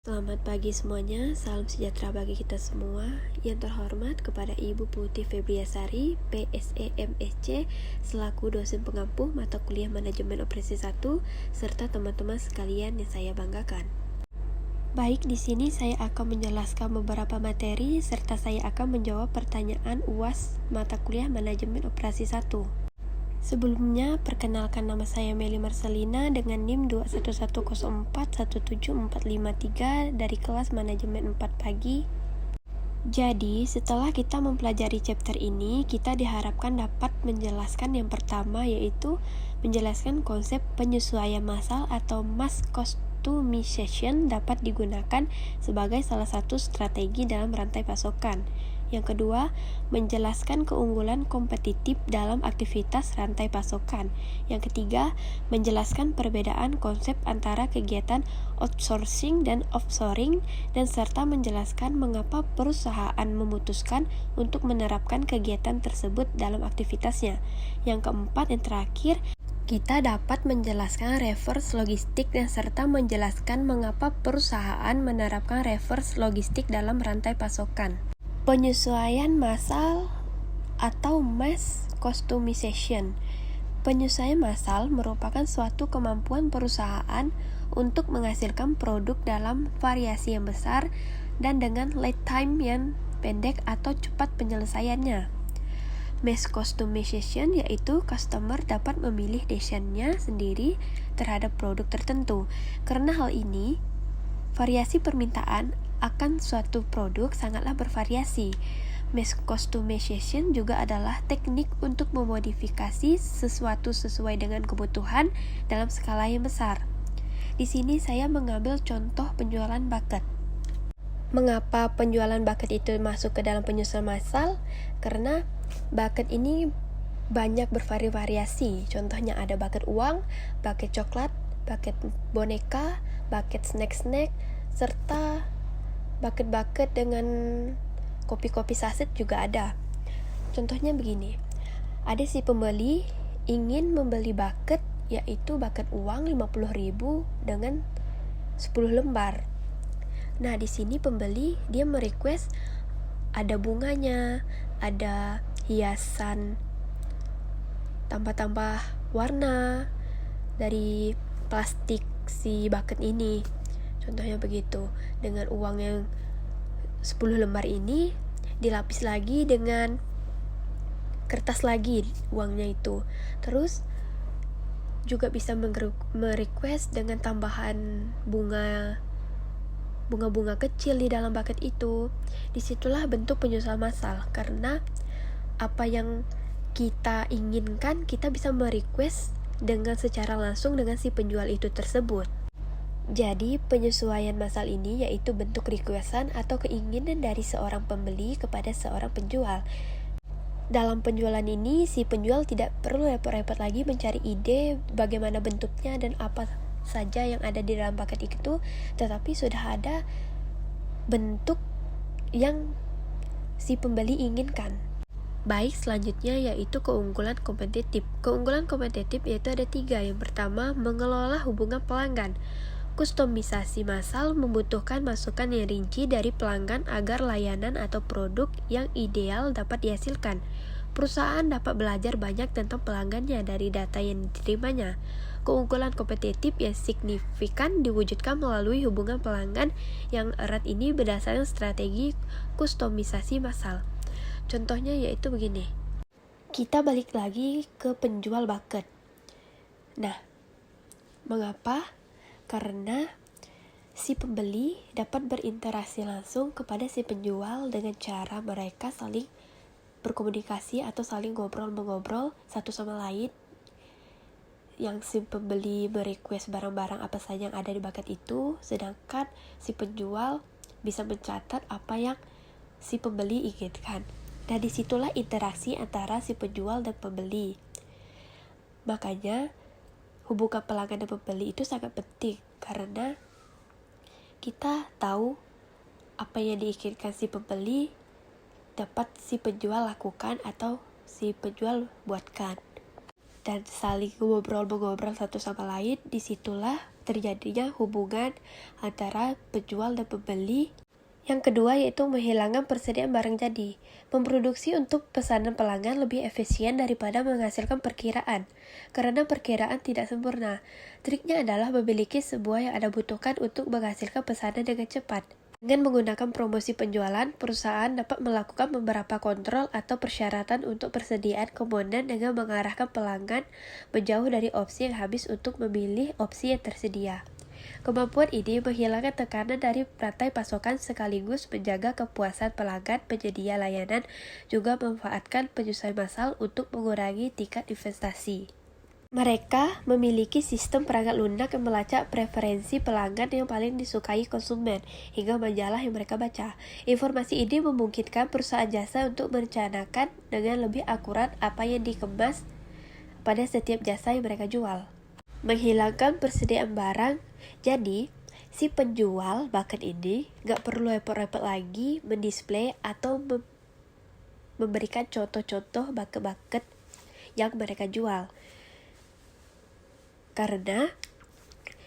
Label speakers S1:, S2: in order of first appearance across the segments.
S1: Selamat pagi semuanya, salam sejahtera bagi kita semua. Yang terhormat kepada Ibu Putih Febriasari, PSE MSc, selaku dosen pengampu mata kuliah Manajemen Operasi 1, serta teman-teman sekalian yang saya banggakan. Baik, di sini saya akan menjelaskan beberapa materi serta saya akan menjawab pertanyaan UAS mata kuliah Manajemen Operasi 1. Sebelumnya, perkenalkan nama saya Meli Marcelina dengan NIM 21104-17453 dari kelas Manajemen 4 pagi. Jadi, setelah kita mempelajari chapter ini, kita diharapkan dapat menjelaskan yang pertama, yaitu menjelaskan konsep penyesuaian massal atau mass customization dapat digunakan sebagai salah satu strategi dalam rantai pasokan. Yang kedua, menjelaskan keunggulan kompetitif dalam aktivitas rantai pasokan. Yang ketiga, menjelaskan perbedaan konsep antara kegiatan outsourcing dan offshoring, dan serta menjelaskan mengapa perusahaan memutuskan untuk menerapkan kegiatan tersebut dalam aktivitasnya. Yang keempat, yang terakhir, kita dapat menjelaskan reverse logistik dan serta menjelaskan mengapa perusahaan menerapkan reverse logistik dalam rantai pasokan. Penyesuaian massal atau mass customization. Penyesuaian massal merupakan suatu kemampuan perusahaan untuk menghasilkan produk dalam variasi yang besar dan dengan lead time yang pendek atau cepat penyelesaiannya. Mass customization yaitu customer dapat memilih desainnya sendiri terhadap produk tertentu. Karena hal ini, variasi permintaan akan suatu produk sangatlah bervariasi. Mass customization juga adalah teknik untuk memodifikasi sesuatu sesuai dengan kebutuhan dalam skala yang besar. Di sini saya mengambil contoh penjualan bucket. Mengapa penjualan bucket itu masuk ke dalam penyesuaian massal? Karena bucket ini banyak bervariasi. Contohnya ada bucket uang, bucket coklat, bucket boneka, bucket snack-snack, serta bucket-bucket dengan kopi-kopi saset juga ada. Contohnya begini, ada si pembeli ingin membeli bucket, yaitu bucket uang 50.000 dengan 10 lembar. Nah, di sini pembeli dia merequest ada bunganya, ada hiasan tambah-tambah warna dari plastik si bucket ini. Contohnya begitu. Dengan uang yang 10 lembar ini dilapis lagi dengan kertas lagi uangnya itu. Terus juga bisa merequest dengan tambahan bunga kecil di dalam bucket itu. Disitulah bentuk penyesuaian massal, karena apa yang kita inginkan kita bisa merequest dengan secara langsung dengan si penjual itu tersebut. Jadi, penyesuaian massal ini yaitu bentuk requestan atau keinginan dari seorang pembeli kepada seorang penjual. Dalam penjualan ini, si penjual tidak perlu repot-repot lagi mencari ide bagaimana bentuknya dan apa saja yang ada di dalam paket itu, tetapi sudah ada bentuk yang si pembeli inginkan. Baik, selanjutnya yaitu keunggulan kompetitif. Keunggulan kompetitif yaitu ada 3. Yang pertama, mengelola hubungan pelanggan. Kustomisasi massal membutuhkan masukan yang rinci dari pelanggan agar layanan atau produk yang ideal dapat dihasilkan. Perusahaan dapat belajar banyak tentang pelanggannya dari data yang diterimanya. Keunggulan kompetitif yang signifikan diwujudkan melalui hubungan pelanggan yang erat ini berdasarkan strategi kustomisasi massal. Contohnya yaitu begini. Kita balik lagi ke penjual bucket. Nah, mengapa? Karena si pembeli dapat berinteraksi langsung kepada si penjual dengan cara mereka saling berkomunikasi atau saling ngobrol-mengobrol satu sama lain. Yang si pembeli merequest barang-barang apa saja yang ada di bucket itu, sedangkan si penjual bisa mencatat apa yang si pembeli inginkan. Dan disitulah interaksi antara si penjual dan pembeli. Makanya hubungan pelanggan dan pembeli itu sangat penting, karena kita tahu apa yang diinginkan si pembeli dapat si penjual lakukan atau si penjual buatkan. Dan saling ngobrol-mengobrol satu sama lain, disitulah terjadinya hubungan antara penjual dan pembeli. Yang kedua yaitu menghilangkan persediaan barang jadi. Memproduksi untuk pesanan pelanggan lebih efisien daripada menghasilkan perkiraan, karena perkiraan tidak sempurna. Triknya adalah memiliki sebuah yang Anda butuhkan untuk menghasilkan pesanan dengan cepat. Dengan menggunakan promosi penjualan, perusahaan dapat melakukan beberapa kontrol atau persyaratan untuk persediaan komponen dengan mengarahkan pelanggan menjauh dari opsi yang habis untuk memilih opsi yang tersedia. Kemampuan ini menghilangkan tekanan dari rantai pasokan sekaligus menjaga kepuasan pelanggan penyedia layanan, juga memanfaatkan penyesuaian massal untuk mengurangi tingkat investasi. Mereka memiliki sistem perangkat lunak yang melacak preferensi pelanggan yang paling disukai konsumen, hingga majalah yang mereka baca. Informasi ini memungkinkan perusahaan jasa untuk merencanakan dengan lebih akurat apa yang dikemas pada setiap jasa yang mereka jual. Menghilangkan persediaan barang, jadi si penjual bahkan ini gak perlu repot-repot lagi mendisplay atau memberikan contoh-contoh bucket-bucket yang mereka jual, karena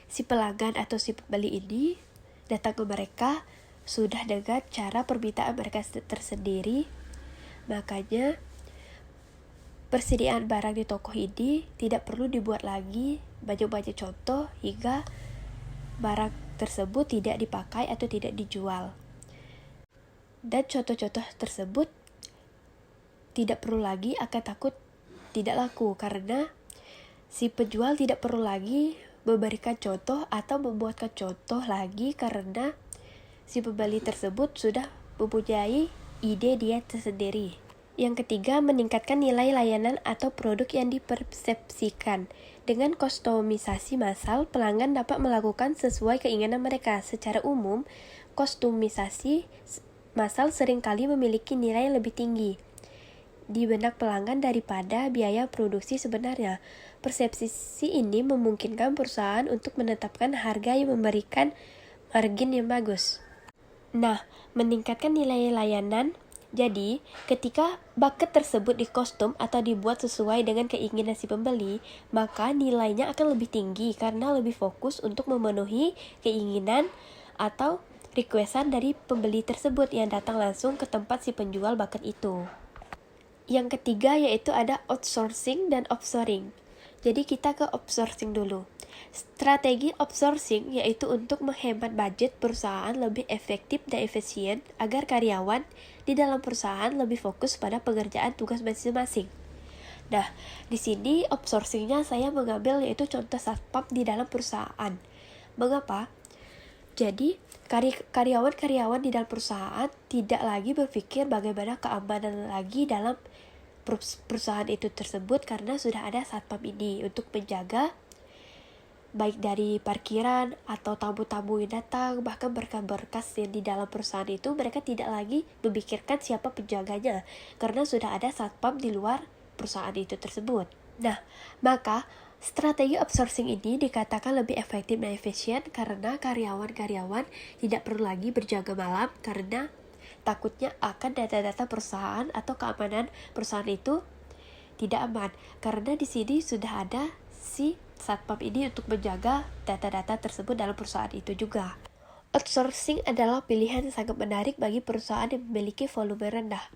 S1: si pelanggan atau si pembeli ini datang ke mereka sudah dengan cara permintaan mereka tersendiri. Makanya persediaan barang di toko ini tidak perlu dibuat lagi banyak-banyak contoh hingga barang tersebut tidak dipakai atau tidak dijual. Dan contoh-contoh tersebut tidak perlu lagi akan takut tidak laku, karena si penjual tidak perlu lagi memberikan contoh atau membuatkan contoh lagi, karena si pembeli tersebut sudah mempunyai ide dia tersendiri. Yang ketiga, meningkatkan nilai layanan atau produk yang dipersepsikan. Dengan kustomisasi massal, pelanggan dapat melakukan sesuai keinginan mereka. Secara umum, kustomisasi massal seringkali memiliki nilai yang lebih tinggi di benak pelanggan daripada biaya produksi sebenarnya. Persepsi ini memungkinkan perusahaan untuk menetapkan harga yang memberikan margin yang bagus. Nah, meningkatkan nilai layanan. Jadi, ketika bucket tersebut dikostum atau dibuat sesuai dengan keinginan si pembeli, maka nilainya akan lebih tinggi karena lebih fokus untuk memenuhi keinginan atau requestan dari pembeli tersebut yang datang langsung ke tempat si penjual bucket itu. Yang ketiga yaitu ada outsourcing dan offshoring. Jadi kita ke outsourcing dulu. Strategi outsourcing yaitu untuk menghemat budget perusahaan lebih efektif dan efisien agar karyawan di dalam perusahaan lebih fokus pada pekerjaan tugas masing-masing. Nah, di sini outsourcingnya saya mengambil yaitu contoh satpam di dalam perusahaan. Mengapa? Jadi, karyawan-karyawan di dalam perusahaan tidak lagi berpikir bagaimana keamanan lagi dalam perusahaan itu tersebut, karena sudah ada satpam ini untuk menjaga baik dari parkiran atau tamu-tamu yang datang, bahkan berkas-berkas yang di dalam perusahaan itu mereka tidak lagi memikirkan siapa penjaganya, karena sudah ada satpam di luar perusahaan itu tersebut. Nah, maka strategi outsourcing ini dikatakan lebih efektif dan efisien karena karyawan-karyawan tidak perlu lagi berjaga malam karena takutnya akan data-data perusahaan atau keamanan perusahaan itu tidak aman, karena di sini sudah ada si satpam ini untuk menjaga data-data tersebut dalam perusahaan itu juga. Outsourcing adalah pilihan yang sangat menarik bagi perusahaan yang memiliki volume rendah.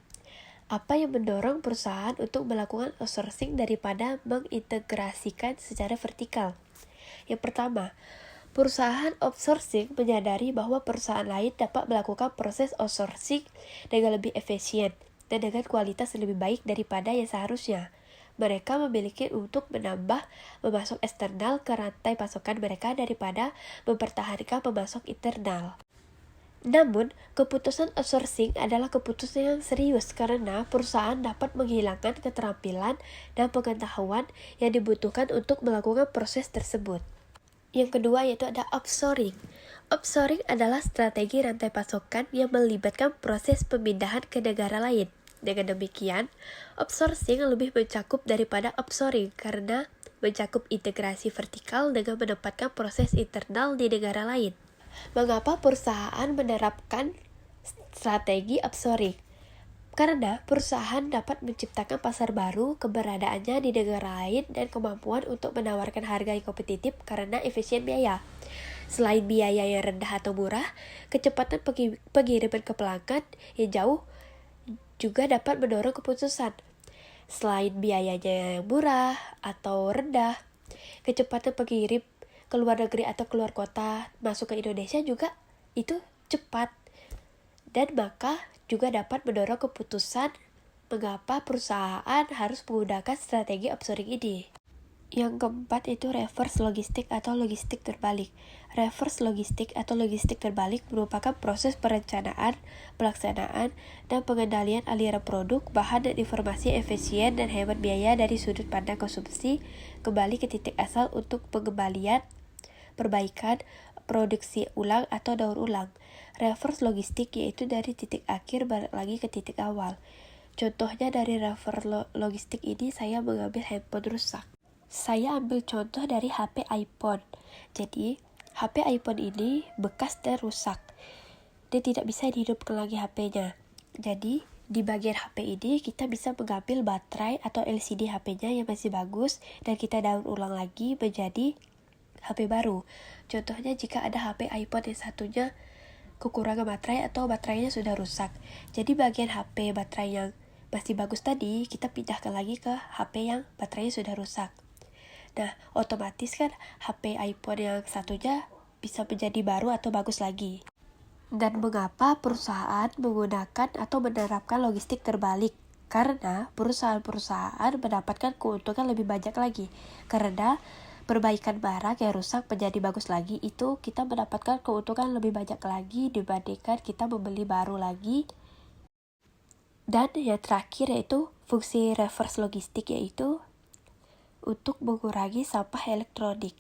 S1: Apa yang mendorong perusahaan untuk melakukan outsourcing daripada mengintegrasikan secara vertikal? Yang pertama, perusahaan outsourcing menyadari bahwa perusahaan lain dapat melakukan proses outsourcing dengan lebih efisien dan dengan kualitas lebih baik daripada yang seharusnya. Mereka memiliki untuk menambah pemasok eksternal ke rantai pasokan mereka daripada mempertahankan pemasok internal. Namun, keputusan outsourcing adalah keputusan yang serius karena perusahaan dapat menghilangkan keterampilan dan pengetahuan yang dibutuhkan untuk melakukan proses tersebut. Yang kedua yaitu ada offshoring. Offshoring adalah strategi rantai pasokan yang melibatkan proses pemindahan ke negara lain. Dengan demikian, outsourcing lebih mencakup daripada offshoring karena mencakup integrasi vertikal dengan menempatkan proses internal di negara lain. Mengapa perusahaan menerapkan strategi offshoring? Karena perusahaan dapat menciptakan pasar baru, keberadaannya di negara lain, dan kemampuan untuk menawarkan harga yang kompetitif karena efisien biaya. Selain biaya yang rendah atau murah, kecepatan pengiriman ke pelanggan yang jauh juga dapat mendorong keputusan. Selain biayanya yang murah atau rendah, kecepatan pengirim ke luar negeri atau keluar kota masuk ke Indonesia juga itu cepat. Dan maka juga dapat mendorong keputusan mengapa perusahaan harus menggunakan strategi offshoring ini. Yang keempat itu reverse logistik atau logistik terbalik. Reverse logistik atau logistik terbalik merupakan proses perencanaan, pelaksanaan, dan pengendalian aliran produk, bahan, dan informasi efisien dan hemat biaya dari sudut pandang konsumsi kembali ke titik asal untuk pengembalian, perbaikan, produksi ulang atau daur ulang. Reverse logistik yaitu dari titik akhir balik lagi ke titik awal. Contohnya dari reverse logistik ini saya mengambil handphone rusak. Saya ambil contoh dari HP iPhone. Jadi, HP iPhone ini bekas dan rusak. Dia tidak bisa dihidupkan lagi HP-nya. Jadi, di bagian HP ini kita bisa mengambil baterai atau LCD HP-nya yang masih bagus dan kita daur ulang lagi menjadi HP baru. Contohnya jika ada HP iPhone yang satunya kekurangan baterai atau baterainya sudah rusak. Jadi bagian HP baterai yang masih bagus tadi kita pindahkan lagi ke HP yang baterainya sudah rusak. Nah, otomatis kan HP iPhone yang satunya bisa menjadi baru atau bagus lagi. Dan mengapa perusahaan menggunakan atau menerapkan logistik terbalik? Karena perusahaan-perusahaan mendapatkan keuntungan lebih banyak lagi. Karena perbaikan barang yang rusak menjadi bagus lagi itu kita mendapatkan keuntungan lebih banyak lagi dibandingkan kita membeli baru lagi. Dan yang terakhir yaitu fungsi reverse logistik yaitu untuk mengurangi sampah elektronik.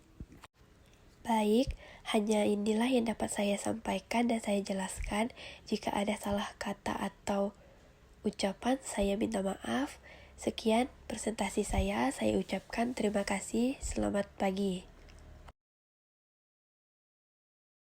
S1: Baik, hanya inilah yang dapat saya sampaikan dan saya jelaskan. Jika ada salah kata atau ucapan, saya minta maaf. Sekian presentasi saya ucapkan terima kasih, selamat pagi.